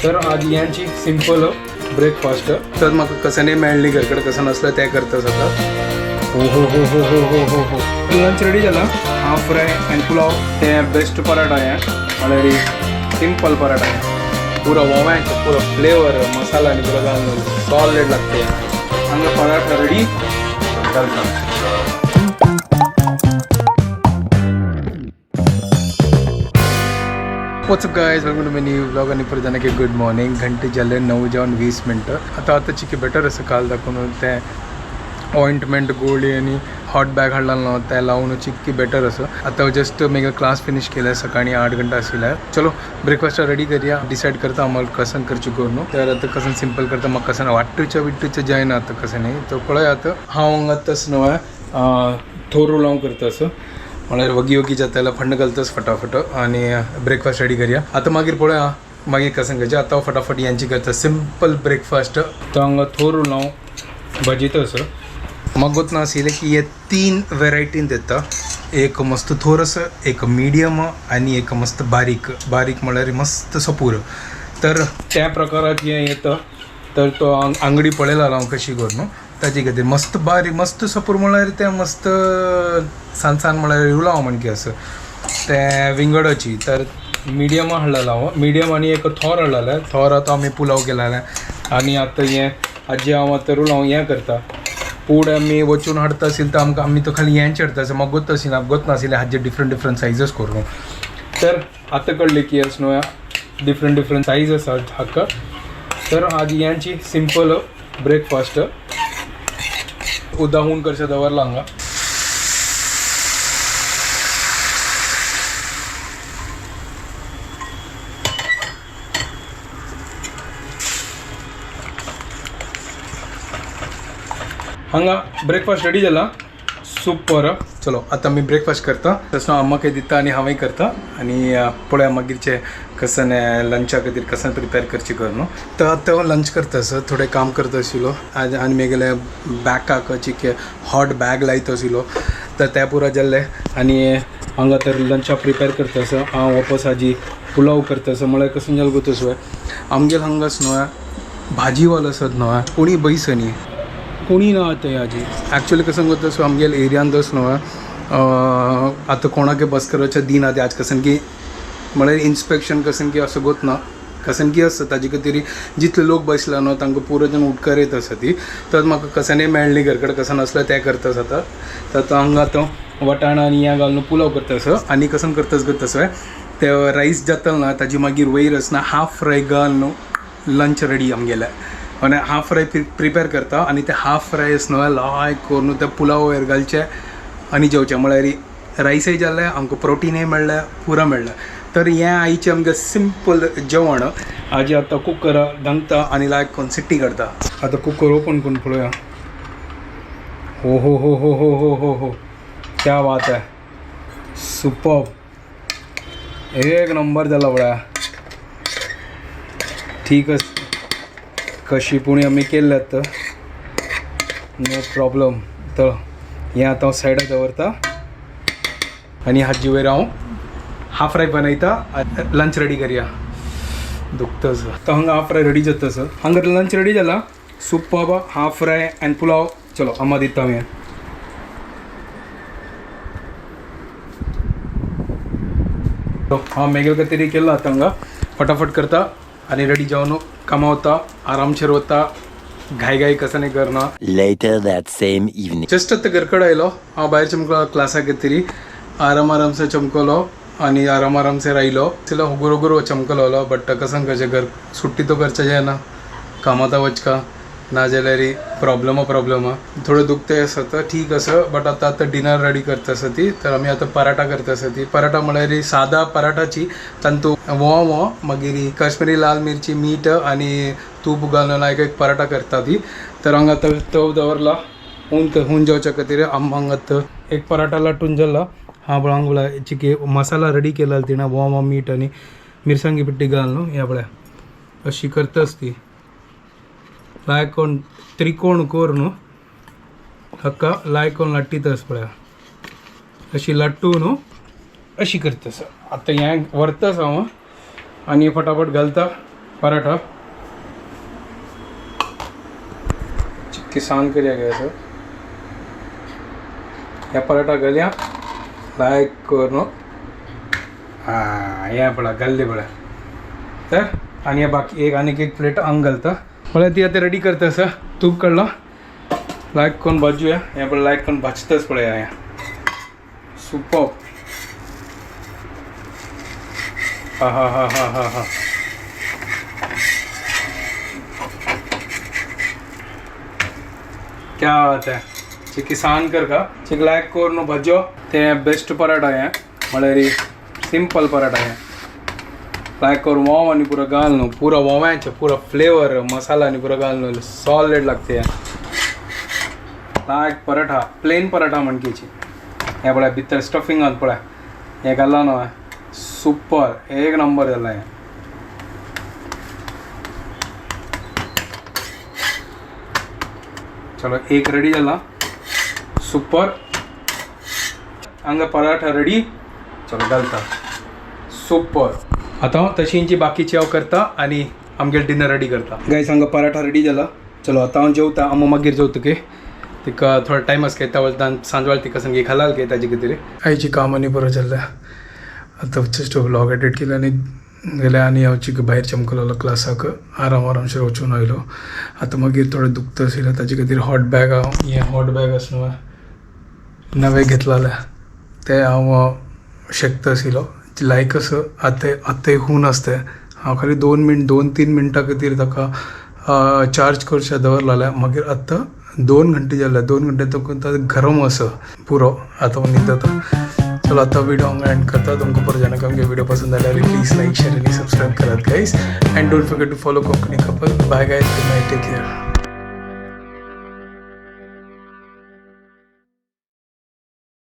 तर आज यांची सिंपल ब्रेकफास्ट तर म्हाका कशें नाही मेळ्ळी घर कडेन कशें नसलें तें करता जाता हो हो हो हो हो हो हो हो लंच रेडी जाला हाफ फ्राय एंड पुलाव ते बेस्ट पराठा आहे म्हळ्यार सिंपल पराठा आहे पुरो ओव्यांचो पुरो फ्लेवर मसाला आनी पुरो घालून सॉलिड लागते हांगा पराठा रेडी घालता what's up guys welcome to my new vlog आणि परत जाणां की गुड मॉर्निंग घंटे जाले 9:20 आता चिकी बेटर असं काल दाखवून ते ऑइंटमेंट गोळी आणि हॉट बॅग हाडला ते लावून चिक्की बेटर असं आता जस्ट मेगा क्लास फिनिश केलं सकाळी 8 घंटा आशिल्ल्या चलो ब्रेकफास्ट रेडी करूया डिसाइड करता आम्हाला कसं करची करून तर आता कसं सिंपल करता मग कसं वाटूच्या जायना आता कसं नाही तर पळय आता हांव आतांच नवं थोरू लावून करता असं म्हळ्यार वगी जाताला फंड घालतस फटाफट आणि ब्रेकफास्ट रेडी करूया आता मागीर पळया मागीर कसं करचें आता फटाफट यांची करता सिंपल ब्रेकफास्ट तो हांगा थोरू लावून भाजीत असं मग गोत ना आशिल्लें की हे 3 वेरायटीन देता एक मस्त थोरसं एक मिडियम आणि एक मस्त बारीक म्हळ्यार मस्त सपूर तर त्या प्रकारात हे येतं तर तो अंगडी पळयला हांव कशी करून ताजे खातीर मस्त बारीक मस्त सपूर म्हळ्यार तें मस्त सान म्हळ्यार उलाव म्हण की असं तें विंगडाची तर मिडियम हाडलेलो हांव मिडियम आनी एक थोर हाडलेले थोर आतां आमी पुलाव केलेले आनी आतां हें आजी हांव आतां उलाव हें करता पूड आमी वचून हाडटा आशिल्लें तर आमी तो खाली हेंच हाडटा म्हाका गोत नाशिल्लें हाजे डिफरंट सायझस करून तर आतां कळ्ळें की अस न्हू डिफरंट सायज आसा हाका तर आज यांची सिंपल ब्रेकफास्ट उदाहून करचें दवरलां हांगा हांगा ब्रेकफास्ट रेडी जाला सुपर चलो आता मी ब्रेकफास्ट करता तसं अम्माके दिता आणि हांवें करता आणि पळया मागीरचे कसं लंचा खातीर कसं प्रिपेर करची कर न्हू तर आतां लंच करता सर थोडें काम करता आशिल्लो आनी म्हगेले बॅकाक चिके हॉट बॅग लायता आशिल्लो तर त्या पुरा जाल्ले आनी हांगा तर लंचा प्रिपेर करता सर हांव वापस हाजी पुलाव करता सर म्हळ्यार कसं जालें गो तसो आमगेर हांगाच न्हू भाजीवालो आसत न्हू कोणी बैसनी कोणी ना आता याजी ॲक्च्युली कसं होतं सो आमगे एरियान दस न्हू आतां कोणाक बस करपाचें दिन आतां आज कसन की म्हळ्यार इन्स्पेक्शन कसन की असं गोत ना कसन की आसता ताजे खातीर जितले लोक बसला न्हू तांकां पुरो जन उटकार येत आसा ती तर म्हाका कशेंय मेळ्ळी घर कडेन कसन आसलें तें करता जाता तर हांगा आतां वटाणा आनी हें घालून पुलाव करता असो आनी कसन करताच गो तसो ते रायस जाता ना ताजी मागीर वयर आसना हाफ फ्राय घालून लंच रेडी आमगेलें आणि हाफ फ्राय प्रिपेर करता आणि ते हाफ फ्राय न्हू लायक करून त्या पुलाव वयर घालचे आनी जेवचे म्हळ्यार रायसय जाल्लें आमकां प्रोटीनय मेळ्ळें पुरा मेळ्ळें तर हें आयचें आमकां सिंपल जेवण आजी आतां कुकर धांगता आनी लायक करून सिट्टी काडता आतां कुकर ओपन करून पळोवया हो हो हो हो हो हो हो हो क्या बात है सुपर्ब एक नंबर जाला पळया ठीक आसा कशी पुणी आमी केल्ल्यात नो प्रॉब्लम तर हें आतां हांव सायडाक दवरता आनी हाजी वयर हांव हाफ फ्राय बनयता लंच रेडी करया दुखता सर तो हांगा हाफ फ्राय रेडी जाता सर हांगा लंच रेडी जाला superb half fry end pulao चलो अम्मा दिता हांवें हांव मेगेल खातीर केला आतां हांगा फटाफट करता आणि रेडी जावन कामा वता आरामशीर वता घाई कसं नाही करना Later that same evening. Just आतां घर कडेन आयलो हांव भायर चमकलो क्लासाक घेतरी आराम से चमकलो आनी आराम से रायलो चिलो गुरो चमकलो बट कसं कशें घर सुट्टी तो करचें जायना कामात वचका ना जाल्यार प्रॉब्लम थोडं दुखतें आसा तर ठीक आसा बट आतां डिनर रेडी करता आसा ती तर आमी आतां पराठा करता आसा ती पराठा म्हळ्यार सादा पराठाची तांतू वो मागीर काश्मीरी लाल मिरची मीठ आनी तूप घालून एक पराठा करता ती तर हांगा आतां तो दवरला हून जेवच्या खातीर हांगा आतां एक पराठा लाटून जाल्ला हांव हांगा चिकी मसाला रेडी केला तिणें वो मीठ आनी मिरसांगी पिट्टी घालून ह्या पळय अशी करताच ती लायक कोण त्रिकोण करून हाका लायक कोण लाट्टीतस पळय अशी लाट्टून अशी करतास आतां हें व्हरतास हांव आनी फटाफट घालता पराठा चिक्की सान करिया गया सर या पराठा गलिया लायक करून या पडा गल्ले पडा तर आणि बाकी एक प्लेट अंगल तर मला ती आता रेडी करते असं तूप काढलं लायक कोण भाजूया या पण लायक कोण भाजतच पडे या सुपर हा क्या बात है चिकी सान कर का चिक लायक कोर भाजो ते बेस्ट पराठा आहे मला सिंपल पराठा आहे लायक करून वाव आणि पुरा घालणं पुरा वव्यांचं पुरा फ्लेवर मसाला आणि पुरा घालणं सॉलिड लागते लायक पराठा प्लेन पराठा म्हणकीची हे पळय भितर स्टफिंग आत पळय हे घालला ना सुपर एक नंबर झाला आहे चलो एक रेडी झाला सुपर हांगा पराठा रेडी चलो घालता सुपर आता तशींची बाकीची हांव करता आणि आमगे डिनर रेडी करता गायस हांगा पराठा रेडी जाला चलो आता हांव जेवता आम्हा मागीर जेवतके तिका थोडा टायम आस घेता वळतान सांजवाळ तिका संगी खालाल घे ताजे कितें आयची कामांनी बरो जाल्ल्या आता जस्ट व्लॉग एडिट केला आनी गेल्या आनी हांव चिक भायर चमकलो क्लासाक आरामशें वचून आयलो आता मागीर थोडें दुखता आशिल्लें ताजे खातीर हॉट बॅग हांव हें हॉट बॅग आसा नवें घेतलेलें तें हांव शेकता आशिल्लो लायक असं आतां हून आसता हांव खाली 2-3 मिनटां खातीर ताका चार्ज करचें दवरलेलें मागीर आतां 2 घंटे जाले 2 घंटे तो गरम असं पुरो आतां न्हीद जाता चलो आता वीडियो हांगा एंड करता तुमकां परत जेन्ना आमगे वीडियो पसंद आल्यार प्लीज लायक शेअर आनी सबस्क्रायब करात guys and don't forget to follow Konkani couple bye guys good night take care